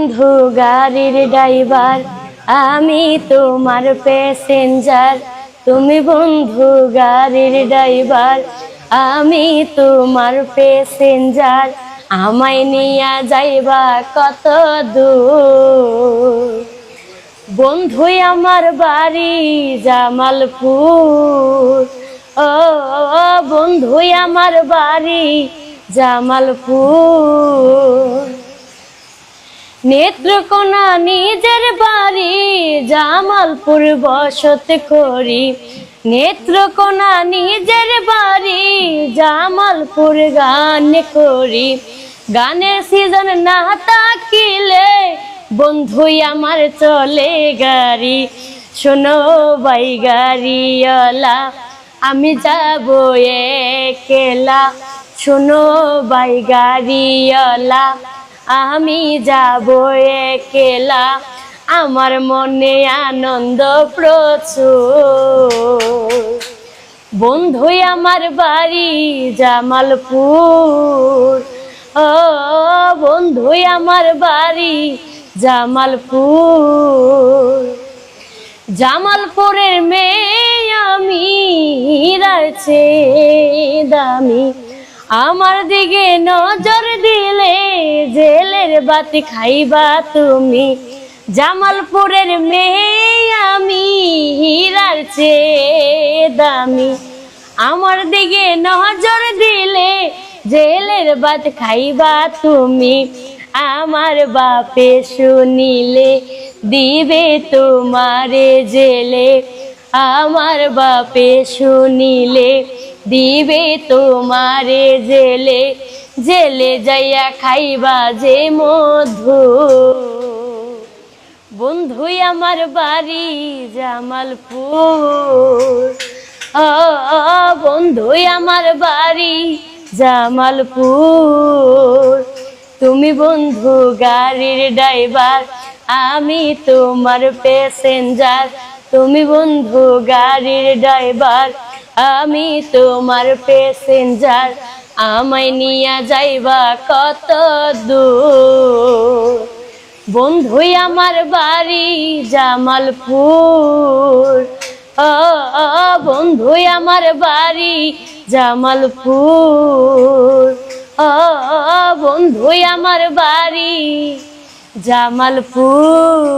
বন্ধু গাড়ির ড্রাইভার, আমি তোমার প্যাসেঞ্জার। তুমি বন্ধু গাড়ির ড্রাইভার, আমি তোমার প্যাসেঞ্জার। আমায় নিয়া যাইবা কত দূর। বন্ধু আমার বাড়ি জামালপুর, ও বন্ধু আমার বাড়ি জামালপুর। নেত্রকোনা নিজের বাড়ি, জামালপুর বসত করি। নেত্রকোনা নিজের বাড়ি, জামালপুর গান করি। গানের সিজন না থাকিলে বন্ধু আমার চলে গাড়ি। শোনো ভাই গাড়িওয়ালা, আমি যাবো একলা। শোনো ভাই গাড়িওয়ালা, আমি যাবো একলা। আমার মনে আনন্দ প্রচুর। বন্ধু আমার বাড়ি জামালপুর, ও বন্ধু আমার বাড়ি জামালপুর। জামালপুরের মেয়ে আমি, হীরার চেয়ে দামি। আমার দিকে নজর দিলে জেলের বাতি খাইবা তুমি। জামালপুরের মেয়ে আমি, হীরার চেয়ে দামি। আমার দিকে নজর দিলে জেলের ভাত খাইবা তুমি। আমার বাপে শুনিলে দিবে তোমারে জেলে। আমার বাপে শুনিলে দিবে তোমারে জেলে। জেলে যাইয়া খাইবা যে মধু। বন্ধু আমার বাড়ি জামালপুর, ও বন্ধু আমার বাড়ি জামালপুর। তুমি বন্ধু গাড়ির ড্রাইভার, আমি তোমার প্যাসেঞ্জার। তুমি বন্ধু গাড়ির ড্রাইভার, আমি তোমার প্যাসেঞ্জার। আমায় নিয়া যাইবা কত দূর। বন্ধু আমার বাড়ি জামালপুর, ও বন্ধু আমার বাড়ি জামালপুর। ও বন্ধু আমার বাড়ি জামালপুর।